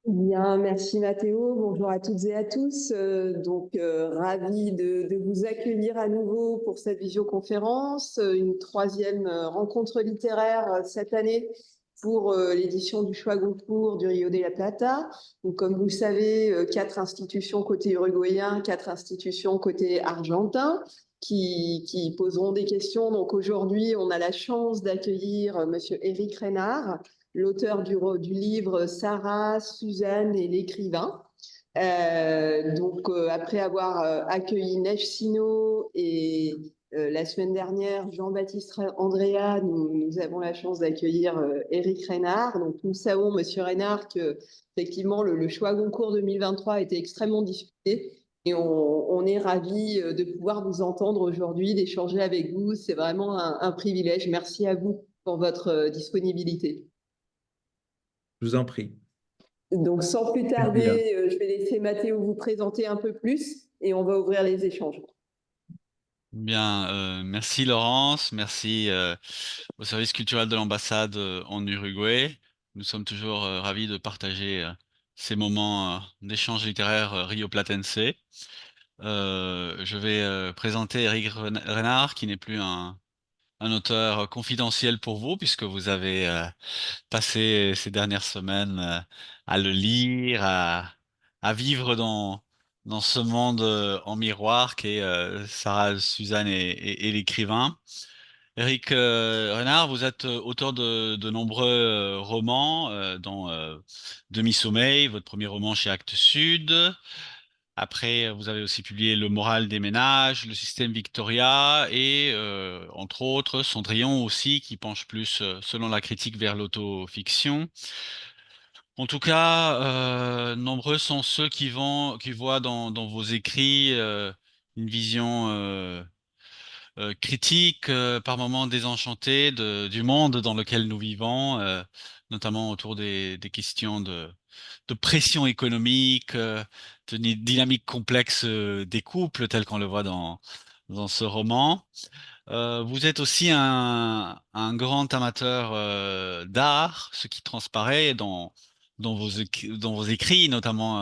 Bien, merci Mathéo. Bonjour à toutes et à tous. Ravi de vous accueillir à nouveau pour cette visioconférence, une troisième rencontre littéraire cette année pour l'édition du Choix Goncourt du Rio de la Plata. Donc, comme vous le savez, quatre institutions côté uruguayen, quatre institutions côté argentin qui poseront des questions. Donc aujourd'hui, on a la chance d'accueillir Monsieur Éric Reynard, l'auteur du livre Sarah, Suzanne et l'écrivain. Après avoir accueilli Neige Sino et la semaine dernière Jean-Baptiste Andrea, nous avons la chance d'accueillir Éric Reynard. Donc nous savons, Monsieur Reynard, que effectivement le choix Goncourt 2023 a été extrêmement discuté. Et on est ravis de pouvoir vous entendre aujourd'hui, d'échanger avec vous. C'est vraiment un privilège. Merci à vous pour votre disponibilité. Je vous en prie. Donc, sans plus Plaisir. tarder, je vais laisser Mathéo vous présenter un peu plus et on va ouvrir les échanges. Bien, merci Laurence, merci au service culturel de l'ambassade en Uruguay. Nous sommes toujours ravis de partager ces moments d'échange littéraire rio-platense. Je vais présenter Éric Renard, qui n'est plus un auteur confidentiel pour vous, puisque vous avez passé ces dernières semaines à le lire, à vivre dans ce monde en miroir qu'est Sarah, Suzanne et l'écrivain. Éric Renard, vous êtes auteur de nombreux romans, dont Demi-sommeil, votre premier roman chez Actes Sud. Après, vous avez aussi publié Le moral des ménages, Le système Victoria et, entre autres, Cendrillon aussi, qui penche plus, selon la critique, vers l'autofiction. En tout cas, nombreux sont ceux qui voient dans vos écrits une vision critique, par moments désenchantée du monde dans lequel nous vivons, notamment autour des questions de pression économique, de dynamique complexe des couples, tel qu'on le voit dans ce roman. Vous êtes aussi un grand amateur d'art, ce qui transparaît dans vos écrits, notamment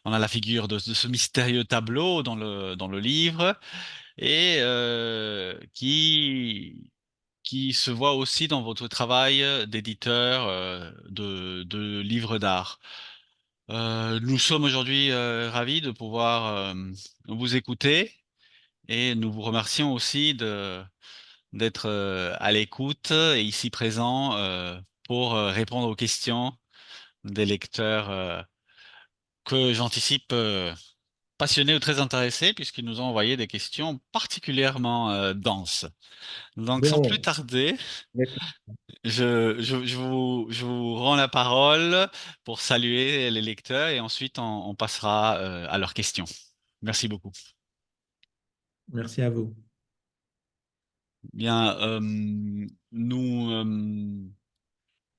on a la figure de ce mystérieux tableau dans le livre et qui se voit aussi dans votre travail d'éditeur de livres d'art. Nous sommes aujourd'hui ravis de pouvoir vous écouter et nous vous remercions aussi d'être à l'écoute et ici présent pour répondre aux questions des lecteurs que j'anticipe passionnés ou très intéressés puisqu'ils nous ont envoyé des questions particulièrement denses. Donc sans plus Bon, tarder, d'accord. je vous rends la parole pour saluer les lecteurs et ensuite on passera à leurs questions. Merci beaucoup. Merci à vous. Bien,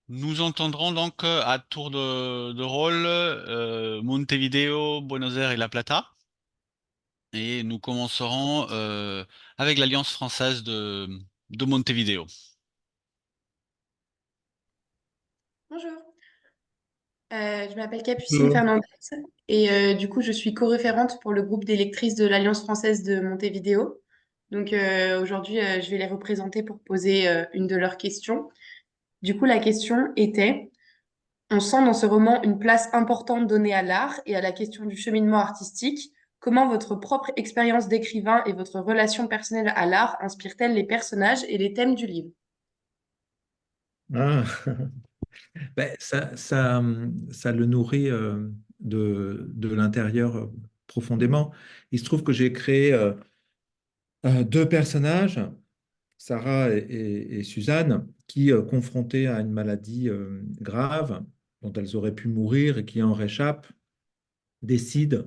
nous entendrons donc à tour de rôle Montevideo, Buenos Aires et La Plata. Et nous commencerons avec l'Alliance française de Montevideo. Bonjour, je m'appelle Capucine Bonjour. Fernandez et du coup je suis co-référente pour le groupe des lectrices de l'Alliance française de Montevideo. Donc aujourd'hui je vais les représenter pour poser une de leurs questions. Du coup la question était, on sent dans ce roman une place importante donnée à l'art et à la question du cheminement artistique. Comment votre propre expérience d'écrivain et votre relation personnelle à l'art inspirent-elles les personnages et les thèmes du livre? Ah, ben, ça le nourrit de l'intérieur profondément. Il se trouve que j'ai créé deux personnages, Sarah et Suzanne, qui, confrontées à une maladie grave, dont elles auraient pu mourir et qui en réchappent, décident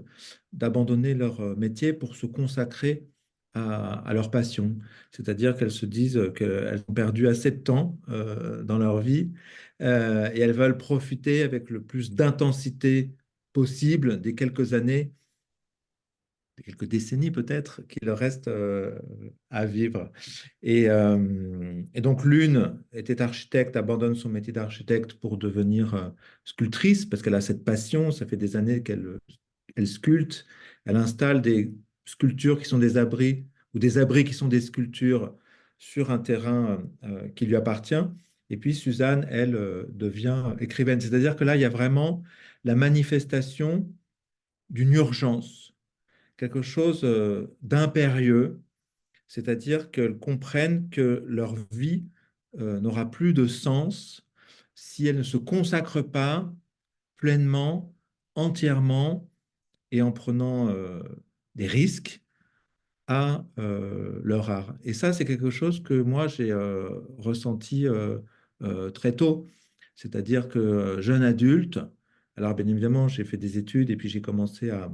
d'abandonner leur métier pour se consacrer à leur passion. C'est-à-dire qu'elles se disent qu'elles ont perdu assez de temps dans leur vie et elles veulent profiter avec le plus d'intensité possible des quelques années quelques décennies peut-être qu'il leur reste à vivre. Et donc l'une était architecte, abandonne son métier d'architecte pour devenir sculptrice, parce qu'elle a cette passion, ça fait des années qu'elle sculpte, elle installe des sculptures qui sont des abris, ou des abris qui sont des sculptures sur un terrain qui lui appartient. Et puis Suzanne, elle, devient écrivaine. C'est-à-dire que là, il y a vraiment la manifestation d'une urgence, quelque chose d'impérieux, c'est-à-dire qu'elles comprennent que leur vie n'aura plus de sens si elles ne se consacrent pas pleinement, entièrement et en prenant des risques à leur art. Et ça, c'est quelque chose que moi, j'ai ressenti très tôt. C'est-à-dire que jeune adulte, alors bien évidemment, j'ai fait des études et puis j'ai commencé à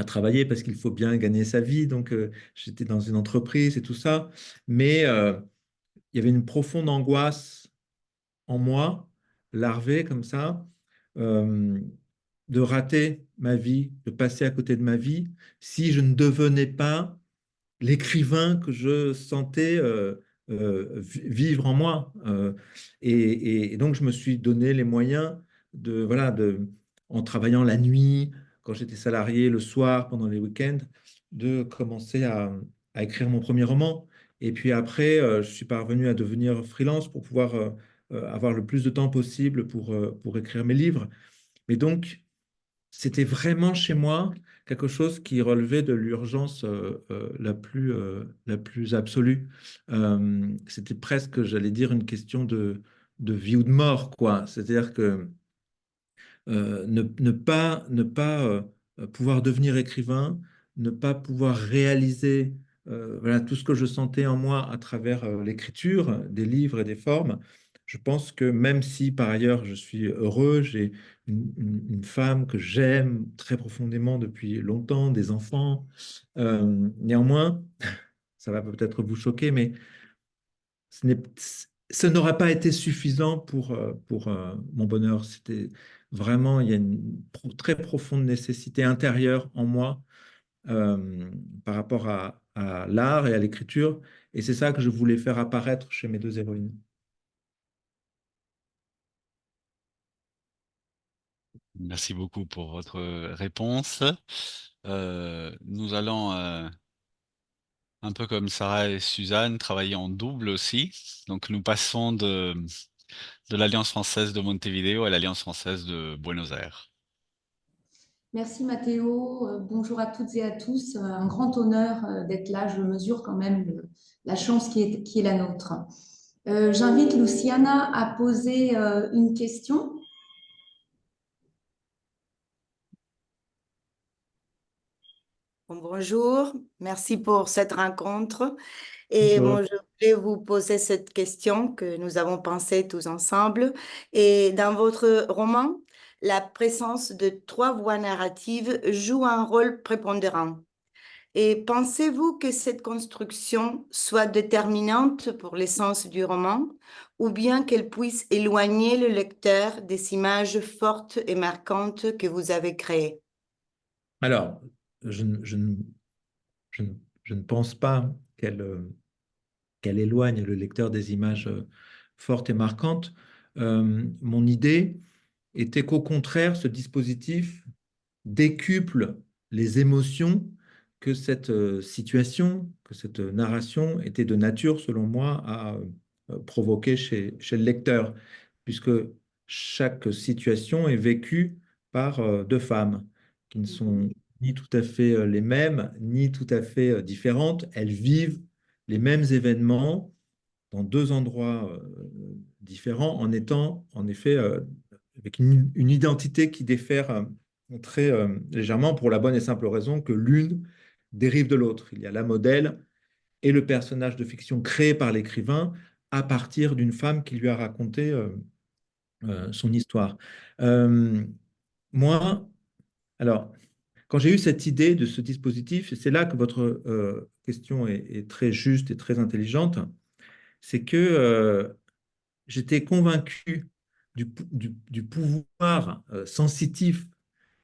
travailler parce qu'il faut bien gagner sa vie. Donc, j'étais dans une entreprise et tout ça. Mais il y avait une profonde angoisse en moi, larvée comme ça, euh, de rater ma vie, de passer à côté de ma vie, si je ne devenais pas l'écrivain que je sentais vivre en moi. Et donc, je me suis donné les moyens voilà, en travaillant la nuit, quand j'étais salarié, le soir, pendant les week-ends, de commencer à écrire mon premier roman. Et puis après, je suis parvenu à devenir freelance pour pouvoir avoir le plus de temps possible pour écrire mes livres. Mais donc, c'était vraiment chez moi quelque chose qui relevait de l'urgence la plus absolue. C'était presque, j'allais dire, une question de vie ou de mort, quoi. C'est-à-dire que ne pas pouvoir devenir écrivain, ne pas pouvoir réaliser voilà, tout ce que je sentais en moi à travers l'écriture, des livres et des formes. Je pense que même si par ailleurs je suis heureux, j'ai une femme que j'aime très profondément depuis longtemps, des enfants, néanmoins, ça va peut-être vous choquer, mais ce n'est, ce n'aurait pas été suffisant pour mon bonheur. C'était vraiment, il y a une très profonde nécessité intérieure en moi euh, par rapport à l'art et à l'écriture. Et c'est ça que je voulais faire apparaître chez mes deux héroïnes. Merci beaucoup pour votre réponse. Nous allons, un peu comme Sarah et Suzanne, travailler en double aussi. Donc nous passons de l'Alliance française de Montevideo à l'Alliance française de Buenos Aires. Merci Mathéo. Bonjour à toutes et à tous. Un grand honneur d'être là. Je mesure quand même la chance qui est la nôtre. J'invite Luciana à poser une question. Bonjour, merci pour cette rencontre. Et Bonjour. moi, je voulais vous poser cette question que nous avons pensée tous ensemble. Et dans votre roman, la présence de trois voix narratives joue un rôle prépondérant. Et pensez-vous que cette construction soit déterminante pour l'essence du roman, ou bien qu'elle puisse éloigner le lecteur des images fortes et marquantes que vous avez créées? Alors, je, ne- je ne je ne- je ne pense pas qu'elle éloigne le lecteur des images fortes et marquantes. Mon idée était qu'au contraire, ce dispositif décuple les émotions que cette situation, que cette narration était de nature, selon moi, à provoquer chez le lecteur, puisque chaque situation est vécue par deux femmes qui ne sont ni tout à fait les mêmes, ni tout à fait différentes. Elles vivent les mêmes événements dans deux endroits différents, en étant en effet avec une identité qui diffère très légèrement pour la bonne et simple raison que l'une dérive de l'autre. Il y a la modèle et le personnage de fiction créé par l'écrivain à partir d'une femme qui lui a raconté son histoire. Euh, moi, alors, quand j'ai eu cette idée de ce dispositif, et c'est là que votre question est très juste et très intelligente, c'est que j'étais convaincu du pouvoir sensitif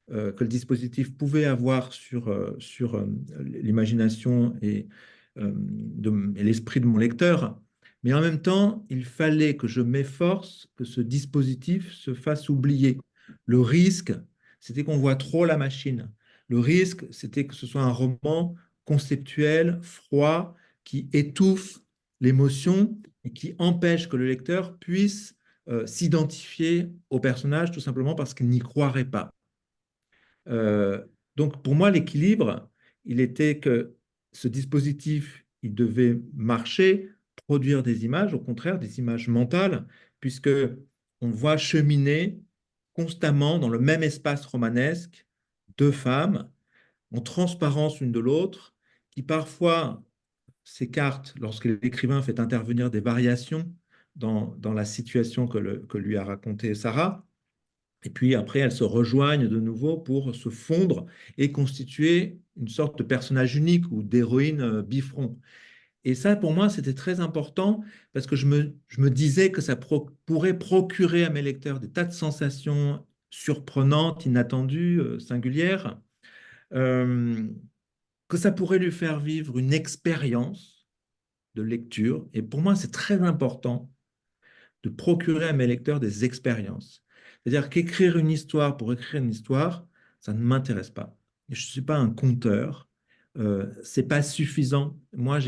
que le dispositif pouvait avoir sur l'imagination et l'esprit de mon lecteur. Mais en même temps, il fallait que je m'efforce que ce dispositif se fasse oublier. Le risque, c'était qu'on voit trop la machine. Le risque, c'était que ce soit un roman conceptuel, froid, qui étouffe l'émotion et qui empêche que le lecteur puisse s'identifier au personnage tout simplement parce qu'il n'y croirait pas. Euh, donc pour moi, l'équilibre, il était que ce dispositif, il devait marcher, produire des images, au contraire, des images mentales, puisque on voit cheminer constamment dans le même espace romanesque deux femmes en transparence l'une de l'autre, qui parfois s'écartent lorsque l'écrivain fait intervenir des variations dans la situation que lui a racontée Sarah. Et puis après, elles se rejoignent de nouveau pour se fondre et constituer une sorte de personnage unique ou d'héroïne bifront. Et ça, pour moi, c'était très important parce que je me disais que ça pourrait procurer à mes lecteurs des tas de sensations surprenantes, inattendues, singulières, euh, que ça pourrait lui faire vivre une expérience de lecture. Et pour moi, c'est très important de procurer à mes lecteurs des expériences. C'est-à-dire qu'écrire une histoire pour écrire une histoire, ça ne m'intéresse pas. Je ne suis pas un conteur. C'est pas suffisant. Moi,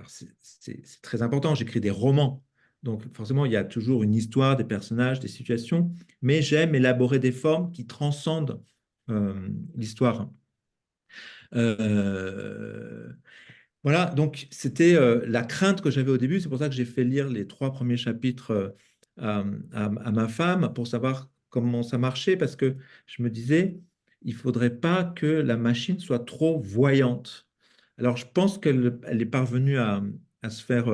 c'est très important. J'écris des romans. Donc, forcément, il y a toujours une histoire, des personnages, des situations. Mais j'aime élaborer des formes qui transcendent l'histoire. Euh, voilà, donc c'était la crainte que j'avais au début. C'est pour ça que j'ai fait lire les 3 premiers chapitres à ma femme pour savoir comment ça marchait, parce que je me disais, il faudrait pas que la machine soit trop voyante. Alors, je pense qu'elle est parvenue à se faire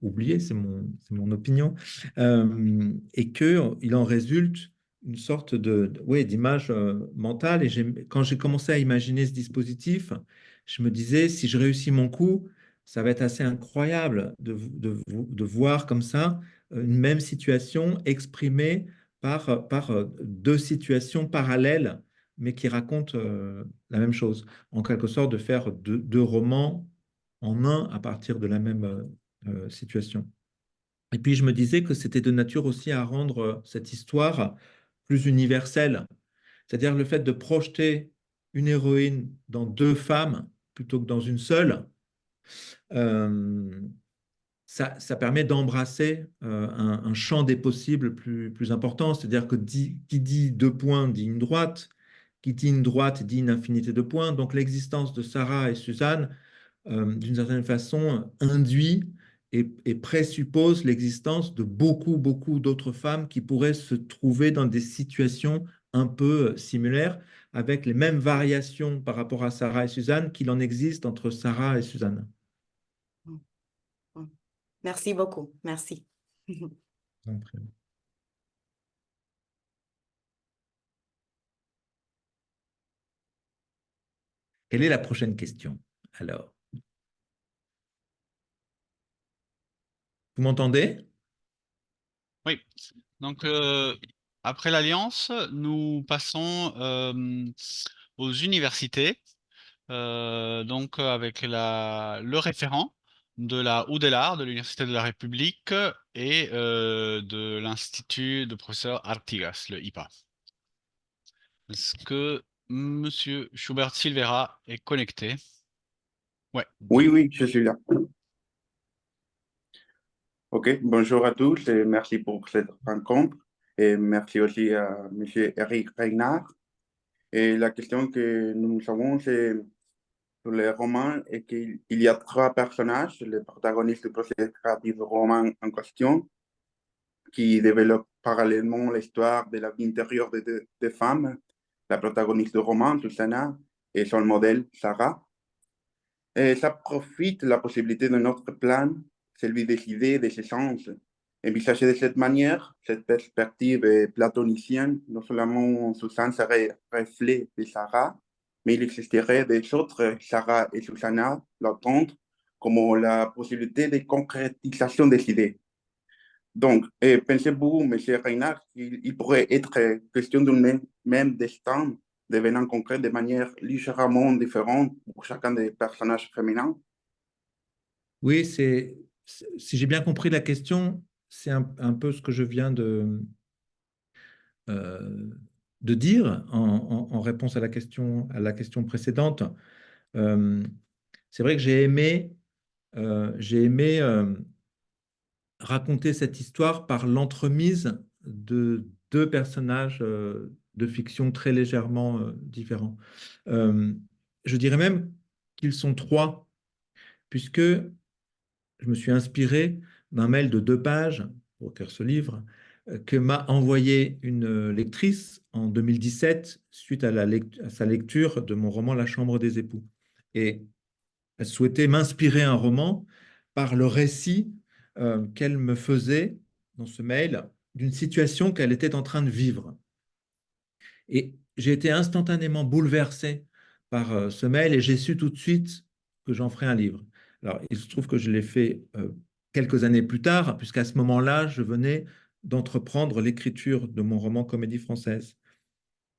oublier, c'est mon opinion, et qu'il en résulte une sorte ouais, d'image mentale. Et quand j'ai commencé à imaginer ce dispositif, je me disais, si je réussis mon coup, ça va être assez incroyable de voir comme ça une même situation exprimée par deux situations parallèles, mais qui racontent la même chose. En quelque sorte, de faire deux romans en un à partir de la même situation. Et puis, je me disais que c'était de nature aussi à rendre cette histoire plus universelle. C'est-à-dire le fait de projeter une héroïne dans deux femmes plutôt que dans une seule, euh, ça permet d'embrasser un champ des possibles plus important. C'est-à-dire que qui dit deux points dit une droite, qui dit une droite dit une infinité de points. Donc l'existence de Sarah et Suzanne, d'une certaine façon, induit et présuppose l'existence de beaucoup, beaucoup d'autres femmes qui pourraient se trouver dans des situations un peu similaires, avec les mêmes variations par rapport à Sarah et Suzanne qu'il en existe entre Sarah et Suzanne. Merci beaucoup. Merci. Quelle est la prochaine question? Alors, vous m'entendez? Oui. Donc, après l'Alliance, nous passons aux universités. Donc, avec le référent de la Oudelar, de l'Université de la République et de l'Institut de professeur Artigas, le IPA. Est-ce que Monsieur Schubert Silvera est connecté? Ouais. Oui, oui, je suis là. OK, bonjour à tous et merci pour cette rencontre. Et merci aussi à M. Eric Reynard. Et la question que nous avons, c'est sur les romans et qu'il y a 3 personnages, les protagonistes du processus créatif du roman en question, qui développent parallèlement l'histoire de la vie intérieure de deux femmes, la protagoniste du roman, Susanna, et son modèle, Sarah. Et ça profite de la possibilité de notre plan, celui des idées, des essences. Envisagé de cette manière, cette perspective platonicienne, non seulement Susanne serait reflet de Sarah, mais il existerait des autres Sarah et Susanna, l'attente, comme la possibilité de concrétisation des idées. Donc, pensez-vous, M. Reynard, qu'il pourrait être question d'un même destin devenant concret de manière légèrement différente pour chacun des personnages féminins? Oui, si j'ai bien compris la question, c'est un peu ce que je viens euh, de dire en réponse à la question précédente. Euh, c'est vrai que j'ai aimé raconter cette histoire par l'entremise de deux personnages de fiction très légèrement différents. Euh, je dirais même qu'ils sont trois, puisque je me suis inspiré d'un mail de 2 pages pour écrire ce livre que m'a envoyé une lectrice en 2017 suite à sa lecture de mon roman La Chambre des époux. Et elle souhaitait m'inspirer un roman par le récit qu'elle me faisait dans ce mail d'une situation qu'elle était en train de vivre. Et j'ai été instantanément bouleversé par ce mail et j'ai su tout de suite que j'en ferais un livre. Alors, il se trouve que je l'ai fait quelques années plus tard, puisqu'à ce moment-là, je venais d'entreprendre l'écriture de mon roman Comédie française.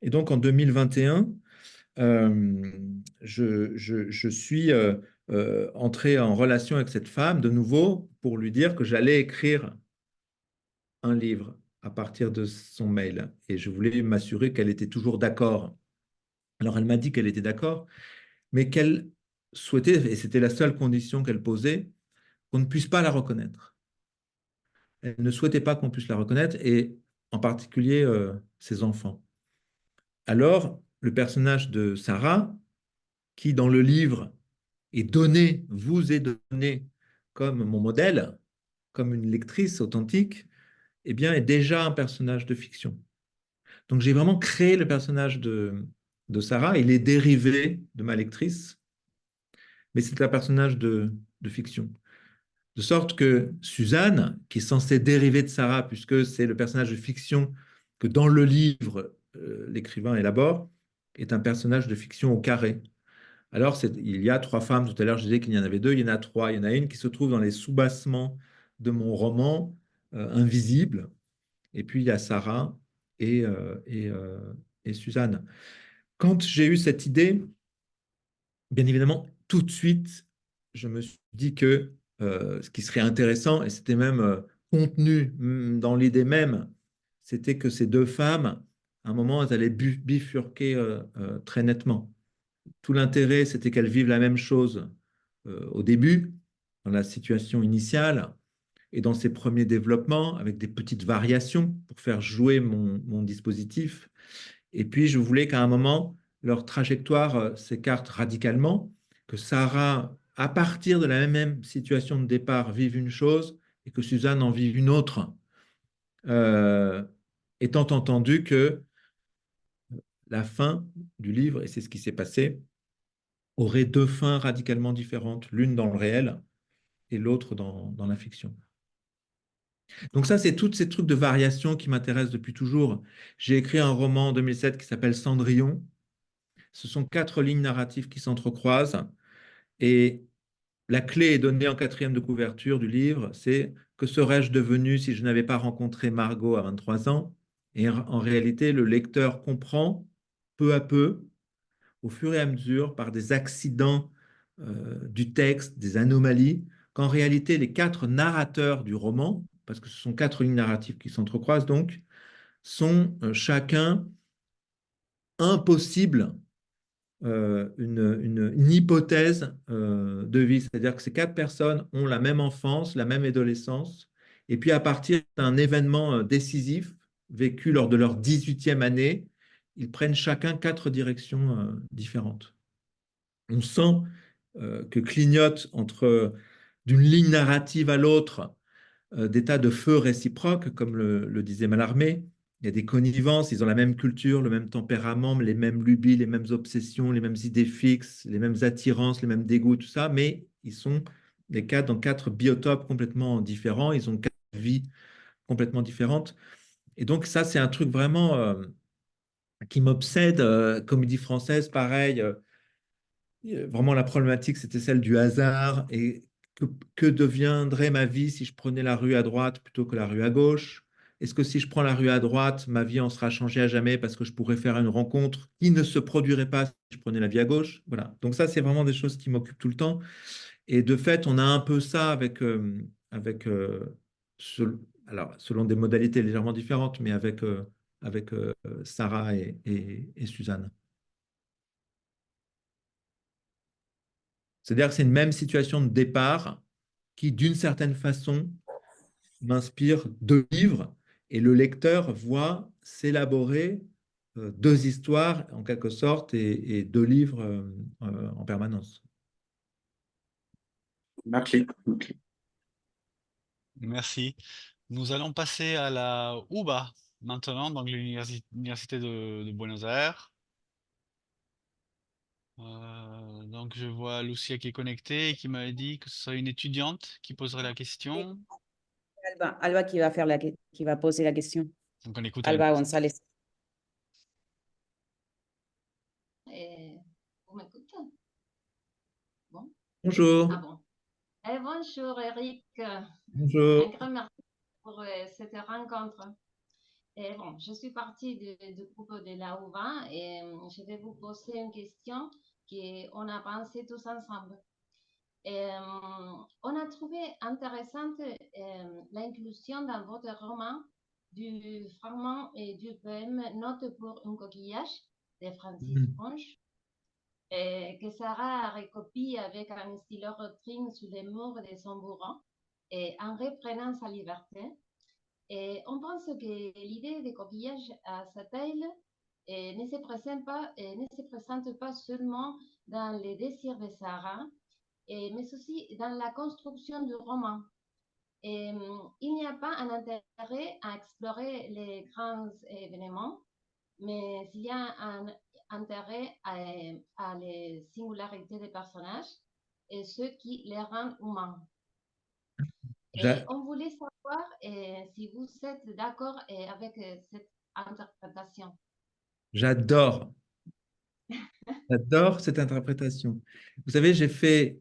Et donc, en 2021, je suis entré en relation avec cette femme de nouveau pour lui dire que j'allais écrire un livre à partir de son mail. Et je voulais m'assurer qu'elle était toujours d'accord. Alors, elle m'a dit qu'elle était d'accord, mais qu'elle souhaitait, et c'était la seule condition qu'elle posait, qu'on ne puisse pas la reconnaître. Elle ne souhaitait pas qu'on puisse la reconnaître, et en particulier ses enfants. Alors, le personnage de Sarah, qui dans le livre vous est donné comme mon modèle, comme une lectrice authentique, eh bien, est déjà un personnage de fiction. Donc, j'ai vraiment créé le personnage de Sarah. Il est dérivé de ma lectrice, mais c'est un personnage de fiction. De sorte que Suzanne, qui est censée dériver de Sarah, puisque c'est le personnage de fiction que dans le livre, l'écrivain élabore, est un personnage de fiction au carré. Alors, il y a 3 femmes. Tout à l'heure, je disais qu'il y en avait 2. Il y en a 3. Il y en a une qui se trouve dans les soubassements de mon roman, invisible. Et puis, il y a Sarah et, euh, et, euh, et Suzanne. Quand j'ai eu cette idée, bien évidemment, tout de suite, je me suis dit que ce qui serait intéressant, et c'était même contenu dans l'idée même, c'était que ces 2 femmes, à un moment, elles allaient bifurquer très nettement. Tout l'intérêt, c'était qu'elles vivent la même chose au début, dans la situation initiale, et dans ses premiers développements, avec des petites variations pour faire jouer mon dispositif. Et puis, je voulais qu'à un moment, leur trajectoire s'écarte radicalement, que Sarah, à partir de la même situation de départ, vive une chose et que Suzanne en vive une autre, euh, étant entendu que la fin du livre, et c'est ce qui s'est passé, aurait 2 fins radicalement différentes, l'une dans le réel et l'autre dans la fiction. Donc ça, c'est tous ces trucs de variation qui m'intéressent depuis toujours. J'ai écrit un roman en 2007 qui s'appelle Cendrillon. Ce sont 4 lignes narratives qui s'entrecroisent et la clé est donnée en 4e de couverture du livre, c'est que serais-je devenu si je n'avais pas rencontré Margot à 23 ans? Et en réalité, le lecteur comprend peu à peu, au fur et à mesure, par des accidents du texte, des anomalies, qu'en réalité, les 4 narrateurs du roman, parce que ce sont 4 lignes narratives qui s'entrecroisent donc, sont chacun impossibles une hypothèse de vie. C'est-à-dire que ces 4 personnes ont la même enfance, la même adolescence, et puis à partir d'un événement décisif vécu lors de leur 18e année, ils prennent chacun 4 directions différentes. On sent que clignotent d'une ligne narrative à l'autre des tas de feux réciproques, comme le disait Mallarmé. Il y a des connivences, ils ont la même culture, le même tempérament, les mêmes lubies, les mêmes obsessions, les mêmes idées fixes, les mêmes attirances, les mêmes dégoûts, tout ça, mais ils sont dans 4 biotopes complètement différents, ils ont 4 vies complètement différentes. Et donc ça, c'est un truc vraiment qui m'obsède. Comédie française, pareil. Vraiment, la problématique, c'était celle du hasard et que deviendrait ma vie si je prenais la rue à droite plutôt que la rue à gauche? Est-ce que si je prends la rue à droite, ma vie en sera changée à jamais parce que je pourrais faire une rencontre qui ne se produirait pas si je prenais la vie à gauche? Voilà. Donc ça, c'est vraiment des choses qui m'occupent tout le temps. Et de fait, on a un peu ça alors, selon des modalités légèrement différentes, mais avec Sarah et Suzanne. C'est-à-dire que c'est une même situation de départ qui, d'une certaine façon, m'inspire deux livres et le lecteur voit s'élaborer deux histoires, en quelque sorte, et deux livres en permanence. Merci. Merci. Nous allons passer à la UBA maintenant, donc l'Université de Buenos Aires. Donc je vois Lucia qui est connectée et qui m'avait dit que ce serait une étudiante qui poserait la question. Alba qui va poser la question. Donc on écoute Alba Alba. González. Vous m'écoutez? Bon. Bonjour. Ah bon. Bonjour Eric. Bonjour. Un grand merci pour cette rencontre. Et bon, je suis partie du groupe de la UVA et je vais vous poser une question qu'on a pensé tous ensemble. On a trouvé intéressante l'inclusion dans votre roman du fragment et du poème Note pour un coquillage de Francis Ponche, que Sarah recopie avec un stylo rotring sur les murs de son bureau et en reprenant sa liberté. Et on pense que l'idée des coquillages à sa taille ne se présente pas seulement dans les désirs de Sarah, mais aussi dans la construction du roman. Il n'y a pas un intérêt à explorer les grands événements, mais il y a un intérêt à les singularités des personnages et ce qui les rend humains. Et on voulait savoir si vous êtes d'accord avec cette interprétation. J'adore cette interprétation. Vous savez, j'ai fait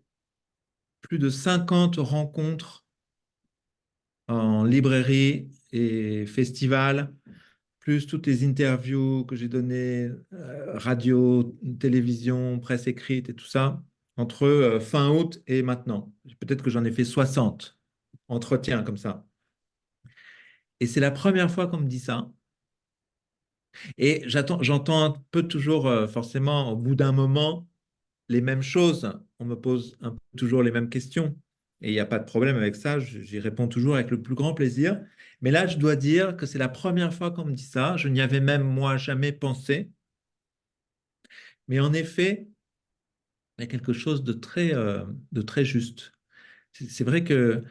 plus de 50 rencontres en librairie et festival, plus toutes les interviews que j'ai données, radio, télévision, presse écrite et tout ça, entre fin août et maintenant. Peut-être que j'en ai fait 60 entretiens comme ça. Et c'est la première fois qu'on me dit ça. Et j'entends un peu toujours, forcément, au bout d'un moment, les mêmes choses. On me pose toujours les mêmes questions. Et il n'y a pas de problème avec ça. J'y réponds toujours avec le plus grand plaisir. Mais là, je dois dire que c'est la première fois qu'on me dit ça. Je n'y avais même, moi, jamais pensé. Mais en effet, il y a quelque chose de très juste. C'est vrai que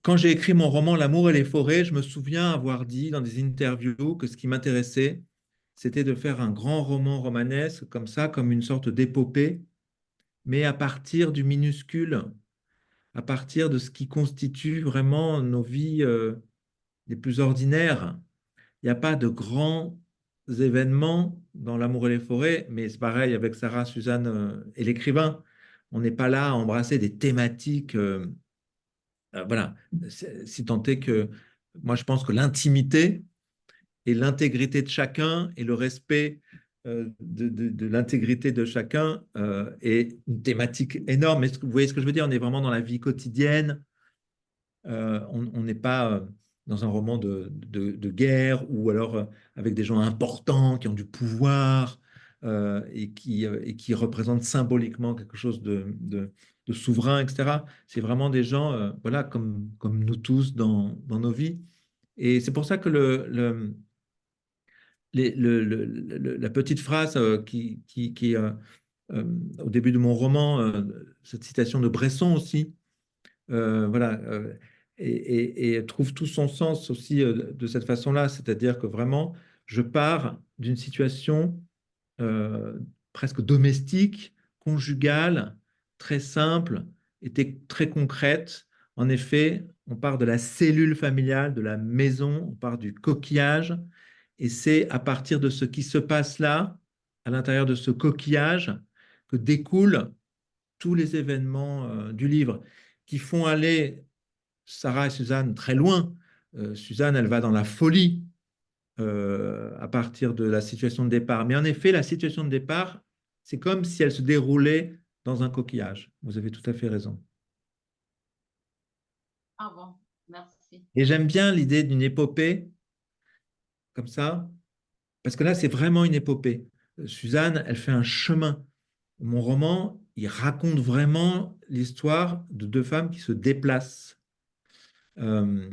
quand j'ai écrit mon roman L'amour et les forêts, je me souviens avoir dit dans des interviews que ce qui m'intéressait, c'était de faire un grand roman romanesque comme ça, comme une sorte d'épopée, mais à partir du minuscule, à partir de ce qui constitue vraiment nos vies les plus ordinaires. Il n'y a pas de grands événements dans L'amour et les forêts, mais c'est pareil avec Sarah, Suzanne et l'écrivain. On n'est pas là à embrasser des thématiques. Voilà, si tant est que moi je pense que l'intimité et l'intégrité de chacun et le respect de l'intégrité de chacun est une thématique énorme. Vous voyez ce que je veux dire? On est vraiment dans la vie quotidienne. On n'est pas dans un roman de guerre ou alors avec des gens importants qui ont du pouvoir et qui représentent symboliquement quelque chose de souverain, etc. C'est vraiment des gens voilà, comme nous tous dans nos vies. Et c'est pour ça que la petite phrase qui au début de mon roman, cette citation de Bresson aussi, voilà, et trouve tout son sens aussi de cette façon-là, c'est-à-dire que vraiment, je pars d'une situation presque domestique, conjugale, très simple, était très concrète. En effet, on part de la cellule familiale, de la maison, on part du coquillage, et c'est à partir de ce qui se passe là, à l'intérieur de ce coquillage, que découlent tous les événements du livre, qui font aller Sarah et Suzanne très loin, Suzanne, elle va dans la folie à partir de la situation de départ. Mais en effet, la situation de départ, c'est comme si elle se déroulait dans un coquillage. Vous avez tout à fait raison. Ah bon, merci. Et j'aime bien l'idée d'une épopée comme ça, parce que là, c'est vraiment une épopée. Suzanne, elle fait un chemin. Mon roman, il raconte vraiment l'histoire de deux femmes qui se déplacent. Euh,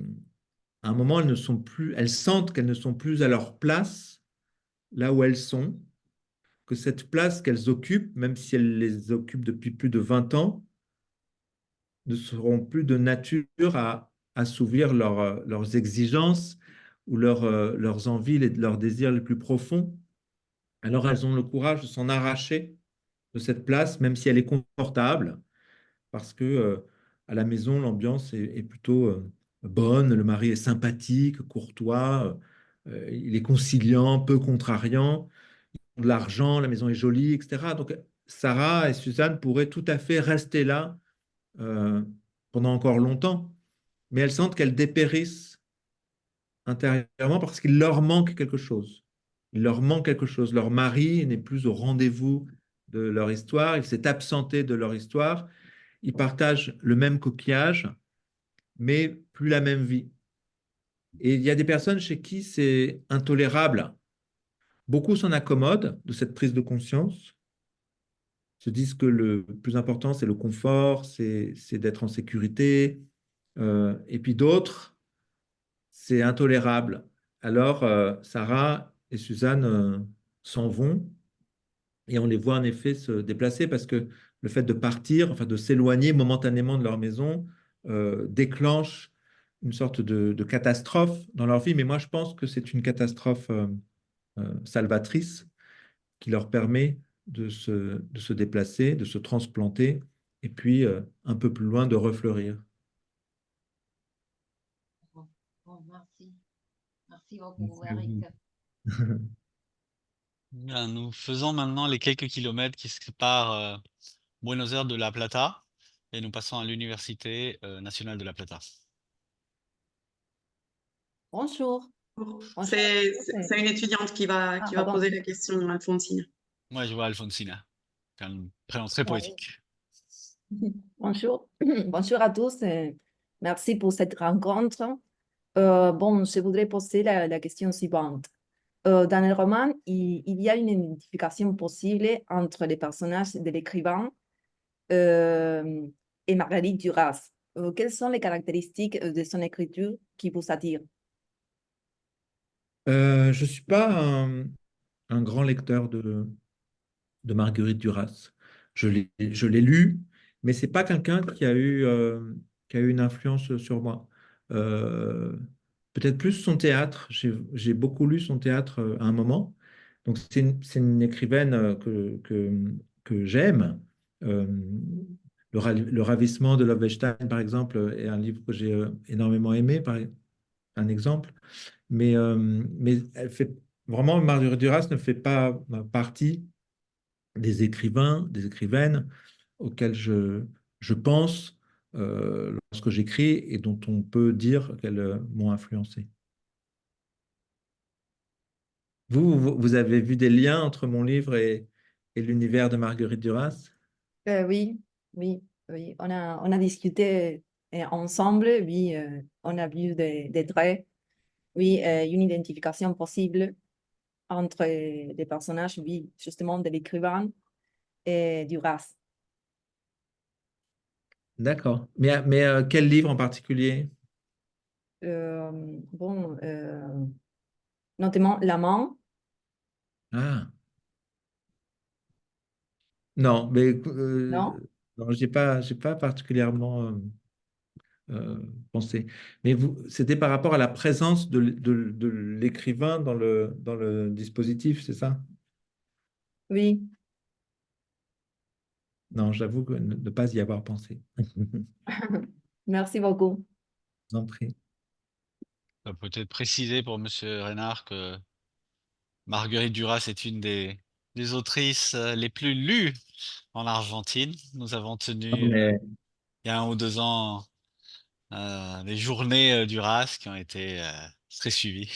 à un moment, elles ne sont plus, elles sentent qu'elles ne sont plus à leur place là où elles sont, que cette place qu'elles occupent, même si elles les occupent depuis plus de 20 ans, ne seront plus de nature à assouvir leurs exigences ou leurs envies, leurs désirs les plus profonds. Alors elles ont le courage de s'en arracher de cette place, même si elle est confortable, parce que à la maison, l'ambiance est plutôt bonne, le mari est sympathique, courtois, il est conciliant, peu contrariant, de l'argent, la maison est jolie, etc. Donc Sarah et Suzanne pourraient tout à fait rester là euh, pendant encore longtemps, mais elles sentent qu'elles dépérissent intérieurement parce qu'il leur manque quelque chose. Il leur manque quelque chose. Leur mari n'est plus au rendez-vous de leur histoire, il s'est absenté de leur histoire. Ils partagent le même coquillage, mais plus la même vie. Et il y a des personnes chez qui c'est intolérable. Beaucoup s'en accommodent de cette prise de conscience, se disent que le plus important, c'est le confort, c'est d'être en sécurité. Et puis d'autres, c'est intolérable. Alors, Sarah et Suzanne s'en vont et on les voit en effet se déplacer parce que le fait de partir, enfin de s'éloigner momentanément de leur maison, déclenche une sorte de catastrophe dans leur vie. Mais moi, je pense que c'est une catastrophe salvatrice qui leur permet de se déplacer, de se transplanter et puis un peu plus loin de refleurir. Bon, merci. Merci beaucoup, Merci à Eric. vous. Bien, nous faisons maintenant les quelques kilomètres qui séparent Buenos Aires de La Plata et nous passons à l'Université nationale de La Plata. Bonjour. Bonjour. C'est une étudiante qui va Pardon. poser la question, Alphonsine. Moi, je vois Alfonsina, qui a un prénom très poétique. Bonjour. Bonjour à tous. Merci pour cette rencontre. Bon, je voudrais poser la question suivante. Dans le roman, il y a une identification possible entre les personnages de l'écrivain et Marguerite Duras. Quelles sont les caractéristiques de son écriture qui vous attirent? Je ne suis pas un grand lecteur de Marguerite Duras. Je l'ai lu, mais c'est pas quelqu'un qui a eu une influence sur moi. Euh, Peut-être plus son théâtre. J'ai beaucoup lu son théâtre à un moment. Donc c'est une écrivaine que j'aime. Euh, le ravissement de Lovestein, par exemple, est un livre que j'ai énormément aimé, par un exemple. Mais elle fait vraiment, Marguerite Duras ne fait pas partie des écrivains, des écrivaines auxquels je pense lorsque j'écris et dont on peut dire qu'elles m'ont influencé. Vous avez vu des liens entre mon livre et l'univers de Marguerite Duras? Oui, oui, oui. On a discuté ensemble. Oui, on a vu des traits. Oui, une identification possible entre les personnages, oui, justement, de l'écrivain et Duras. D'accord. Mais quel livre en particulier? Bon, notamment L'amant. Ah, non, mais Non? non, j'ai pas particulièrement pensé. Mais c'était par rapport à la présence de l'écrivain dans le dispositif, c'est ça? Oui. Non, j'avoue que ne pas y avoir pensé. Merci beaucoup. Je vous en prie. Peut-être préciser pour Monsieur Reynard que Marguerite Duras est une des autrices les plus lues en Argentine. Nous avons Non, tenu mais il y a 1 ou 2 ans les journées du RAS qui ont été très suivies.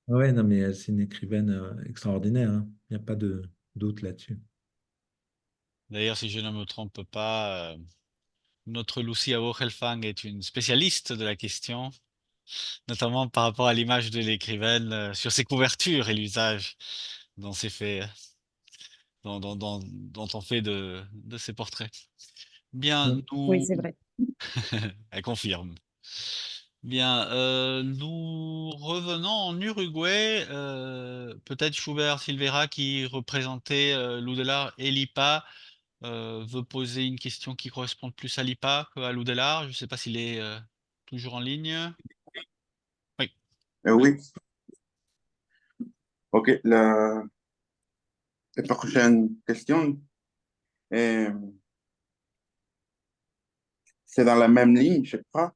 Ouais, non, mais c'est une écrivaine extraordinaire, hein. Il n'y a pas de doute là-dessus. D'ailleurs, si je ne me trompe pas, notre Lucia Vochelfang est une spécialiste de la question, notamment par rapport à l'image de l'écrivaine sur ses couvertures et l'usage dont c'est fait, dont on fait de ses portraits. Bien, Oui. Oui, nous, c'est vrai. elle confirme. Bien, nous revenons en Uruguay. Peut-être Schubert Silveira, qui représentait l'Oudelar et l'IPA, veut poser une question qui correspond plus à l'IPA qu'à l'Oudelar. Je ne sais pas s'il est toujours en ligne. Oui. Oui, ok. La prochaine question, euh, c'est dans la même ligne, je crois.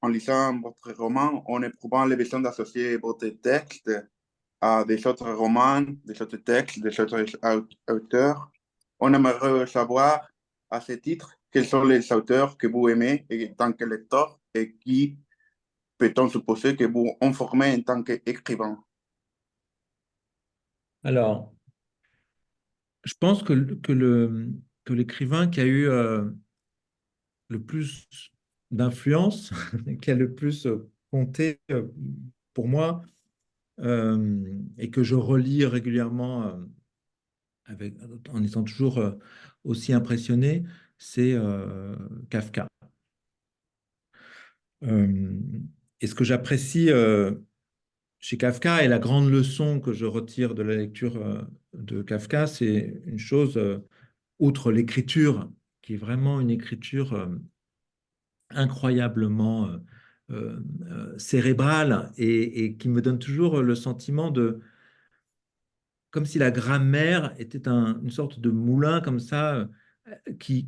En lisant votre roman, en éprouvant le besoin d'associer votre texte à des autres romans, des autres textes, des autres auteurs, on aimerait savoir à ce titre quels sont les auteurs que vous aimez en tant que lecteur et qui peut-on supposer que vous ont formé en tant qu'écrivain. Alors, je pense que l'écrivain qui a eu le plus d'influence, qui a le plus compté pour moi, et que je relis régulièrement avec, en étant toujours aussi impressionné, c'est Kafka. Euh, et ce que j'apprécie chez Kafka et la grande leçon que je retire de la lecture de Kafka, c'est une chose, outre l'écriture, qui est vraiment une écriture incroyablement cérébrale et qui me donne toujours le sentiment de, comme si la grammaire était une sorte de moulin comme ça qui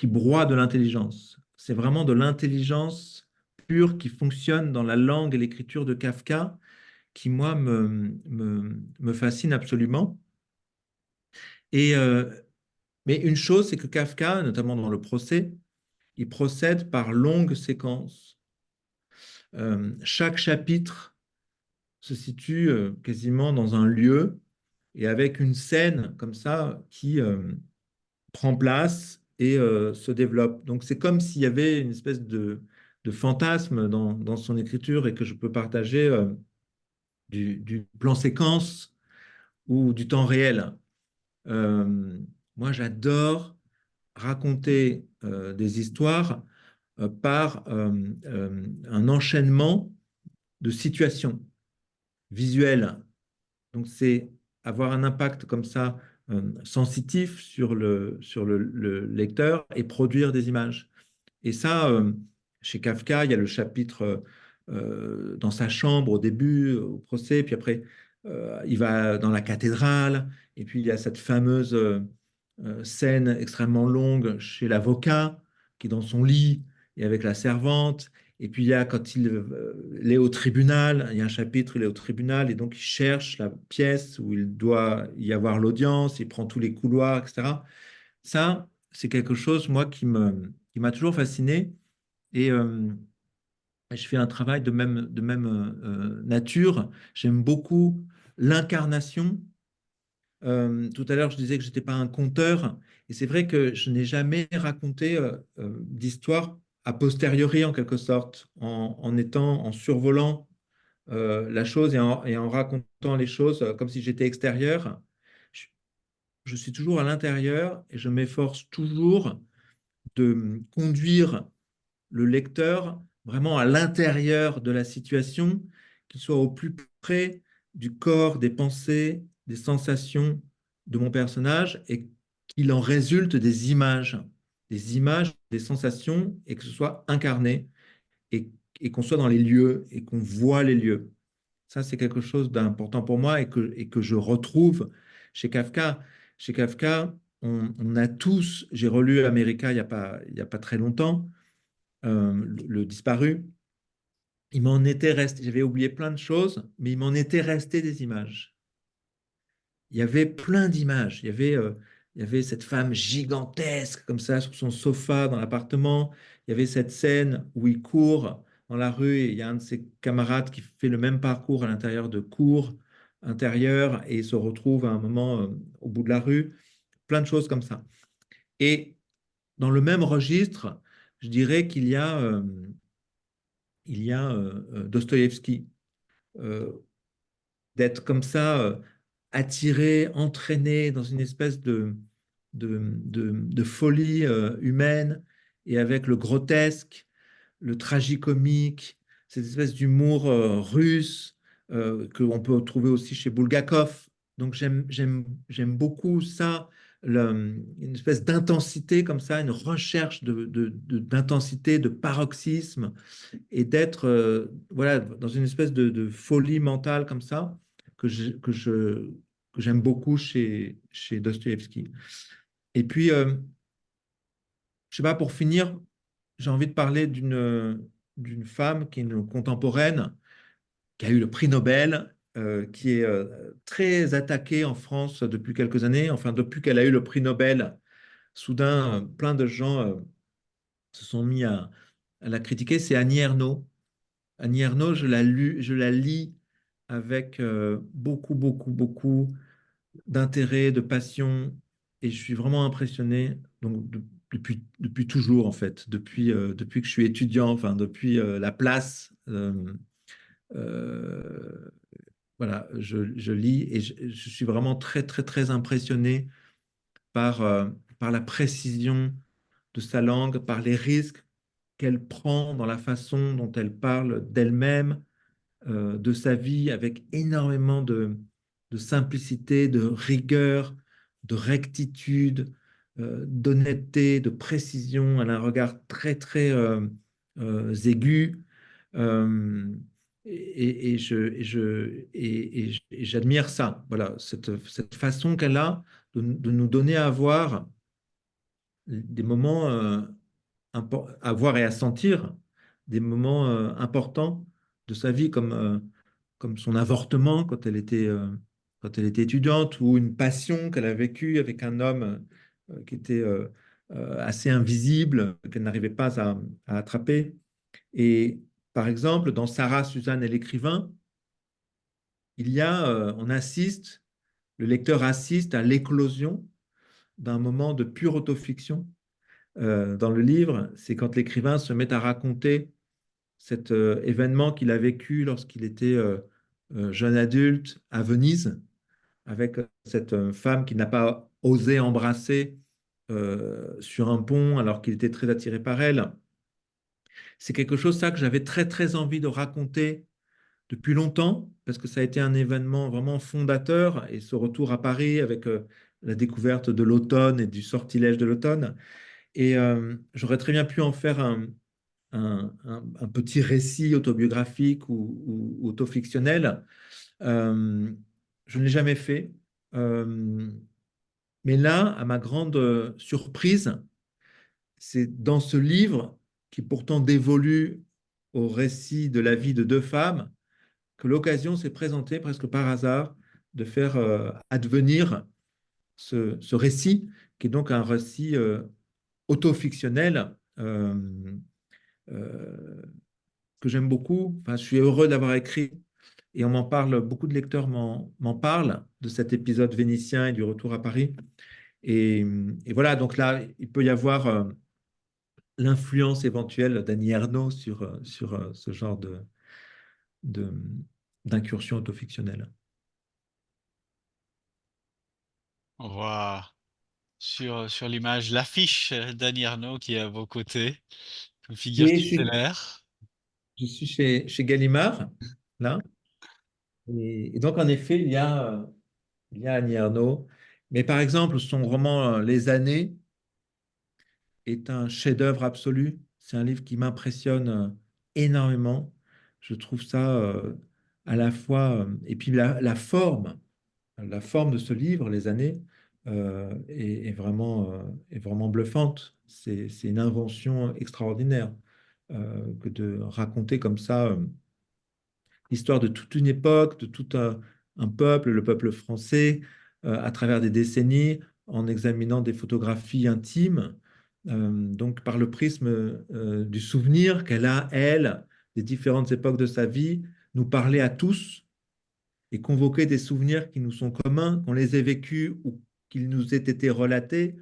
broie de l'intelligence. C'est vraiment de l'intelligence pure qui fonctionne dans la langue et l'écriture de Kafka qui, moi, me fascine absolument. Et, mais une chose, c'est que Kafka, notamment dans le procès, il procède par longues séquences. Chaque chapitre se situe quasiment dans un lieu et avec une scène comme ça qui prend place et se développe. Donc c'est comme s'il y avait une espèce de fantasme dans son écriture et que je peux partager du plan séquence ou du temps réel. Moi, j'adore raconter des histoires par un enchaînement de situations visuelles. Donc, c'est avoir un impact comme ça sensitif sur le lecteur et produire des images. Et ça, chez Kafka, il y a le chapitre dans sa chambre au début, au procès, puis après, il va dans la cathédrale, et puis il y a cette fameuse scène extrêmement longue chez l'avocat, qui est dans son lit, et avec la servante. Et puis il y a quand il est au tribunal, il y a un chapitre, il est au tribunal, et donc il cherche la pièce où il doit y avoir l'audience, il prend tous les couloirs, etc. Ça, c'est quelque chose, moi, qui m'a toujours fasciné. Et je fais un travail de même nature. J'aime beaucoup l'incarnation. Tout à l'heure, je disais que je n'étais pas un conteur. Et c'est vrai que je n'ai jamais raconté d'histoire a posteriori, en quelque sorte, en survolant la chose et en racontant les choses comme si j'étais extérieur. Je, je suis toujours à l'intérieur et je m'efforce toujours de conduire le lecteur vraiment à l'intérieur de la situation, qu'il soit au plus près du corps, des pensées, des sensations de mon personnage et qu'il en résulte des images, des sensations et que ce soit incarné et qu'on soit dans les lieux et qu'on voit les lieux. Ça, c'est quelque chose d'important pour moi et que je retrouve chez Kafka. Chez Kafka, on a tous, j'ai relu America il y a pas très longtemps, le disparu, il m'en était resté, j'avais oublié plein de choses, mais il m'en était resté des images. Il y avait plein d'images. Il y avait il y avait cette femme gigantesque comme ça sur son sofa dans l'appartement. Il y avait cette scène où il court dans la rue et il y a un de ses camarades qui fait le même parcours à l'intérieur de cours intérieures et il se retrouve à un moment au bout de la rue. Plein de choses comme ça. Et dans le même registre, je dirais qu'il y a Dostoïevski. Euh, D'être comme ça, attiré, entraîné dans une espèce de folie humaine et avec le grotesque, le tragicomique, cette espèce d'humour russe que l'on peut trouver aussi chez Bulgakov. Donc j'aime beaucoup ça, une espèce d'intensité comme ça, une recherche d'intensité, de paroxysme et d'être voilà, dans une espèce de folie mentale comme ça que j'aime beaucoup chez Dostoïevski. Et puis, je sais pas, pour finir, j'ai envie de parler d'une femme qui est une contemporaine, qui a eu le prix Nobel, qui est très attaquée en France depuis quelques années. Enfin, depuis qu'elle a eu le prix Nobel, soudain, plein de gens se sont mis à la critiquer. C'est Annie Ernaux. Annie Ernaux, je la lis avec beaucoup, beaucoup, beaucoup d'intérêt, de passion, et je suis vraiment impressionné. Donc depuis toujours en fait, depuis que je suis étudiant, enfin depuis la place, euh, voilà, je lis et je suis vraiment très, très, très impressionné par la précision de sa langue, par les risques qu'elle prend dans la façon dont elle parle d'elle-même, de sa vie avec énormément de simplicité, de rigueur, de rectitude, d'honnêteté, de précision. Elle a un regard très, très aigu. Euh, et j'admire ça, voilà, cette façon qu'elle a de nous donner à voir des moments à voir et à sentir des moments importants de sa vie, comme son avortement quand elle était étudiante, ou une passion qu'elle a vécue avec un homme qui était assez invisible, qu'elle n'arrivait pas à attraper. Et par exemple, dans Sarah, Suzanne et l'écrivain, on assiste, le lecteur assiste à l'éclosion d'un moment de pure autofiction dans le livre. C'est quand l'écrivain se met à raconter cet événement qu'il a vécu lorsqu'il était jeune adulte à Venise, avec cette femme qu'il n'a pas osé embrasser sur un pont alors qu'il était très attiré par elle. C'est quelque chose, ça, que j'avais très, très envie de raconter depuis longtemps, parce que ça a été un événement vraiment fondateur, et ce retour à Paris avec la découverte de l'automne et du sortilège de l'automne. Et j'aurais très bien pu en faire un petit récit autobiographique ou autofictionnel. Je ne l'ai jamais fait. Euh, mais là, à ma grande surprise, c'est dans ce livre, qui pourtant dévolue au récit de la vie de deux femmes, que l'occasion s'est présentée presque par hasard de faire advenir ce récit, qui est donc un récit autofictionnel euh, que j'aime beaucoup. Enfin, je suis heureux d'avoir écrit et on m'en parle, beaucoup de lecteurs m'en parlent de cet épisode vénitien et du retour à Paris. Et voilà, donc là, il peut y avoir l'influence éventuelle d'Annie Ernaux sur ce genre de, d'incursion autofictionnelle. On voit sur l'image l'affiche d'Annie Ernaux qui est à vos côtés, une figure Et tutélaire. je suis chez Gallimard, là. Et donc, en effet, il y a Annie Ernaux. Mais par exemple, son roman Les années est un chef-d'œuvre absolu. C'est un livre qui m'impressionne énormément. Je trouve ça à la fois. Et puis la forme de ce livre, Les années, est vraiment bluffante. C'est une invention extraordinaire que de raconter comme ça l'histoire de toute une époque, de tout un peuple, le peuple français, à travers des décennies, en examinant des photographies intimes, donc par le prisme du souvenir qu'elle a, elle, des différentes époques de sa vie, nous parler à tous et convoquer des souvenirs qui nous sont communs, qu'on les ait vécus ou qu'ils nous aient été relatés.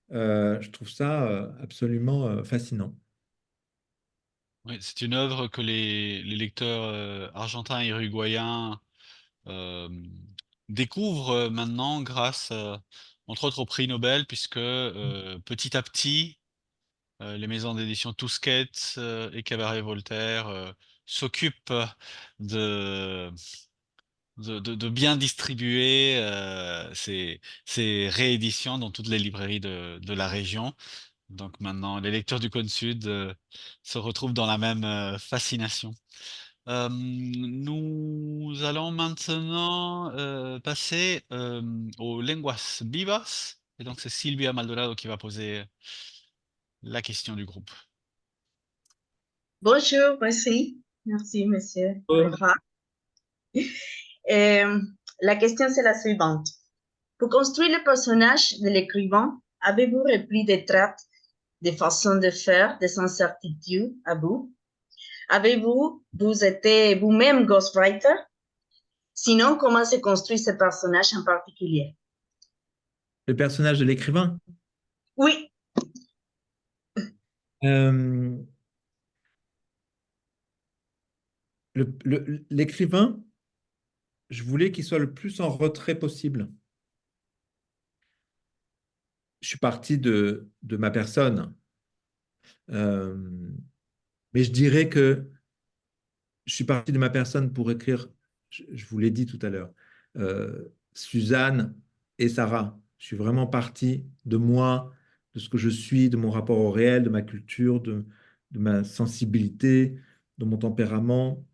Je trouve ça absolument fascinant. Oui, c'est une œuvre que les lecteurs argentins et uruguayens euh, découvrent maintenant grâce, entre autres, au prix Nobel, puisque petit à petit, les maisons d'édition Tusquets et Cabaret Voltaire s'occupent de, de bien distribuer ces rééditions dans toutes les librairies de la région. Donc maintenant, les lecteurs du Cône Sud se retrouvent dans la même fascination. Nous allons maintenant passer aux lenguas vivas. Et donc, c'est Silvia Maldonado qui va poser la question du groupe. Bonjour, merci. Merci, monsieur. La question, c'est la suivante. Pour construire le personnage de l'écrivain, avez-vous repris des traits, des façons de faire, des incertitudes à vous? Vous été vous-même ghostwriter? Sinon, comment se construit ce personnage en particulier? Le personnage de l'écrivain. Oui. L'écrivain, je voulais qu'il soit le plus en retrait possible. Je suis parti de ma personne. Mais je dirais que je suis parti de ma personne pour écrire, je vous l'ai dit tout à l'heure, Suzanne et Sarah. Je suis vraiment parti de moi, de ce que je suis, de mon rapport au réel, de ma culture, de ma sensibilité, de mon tempérament,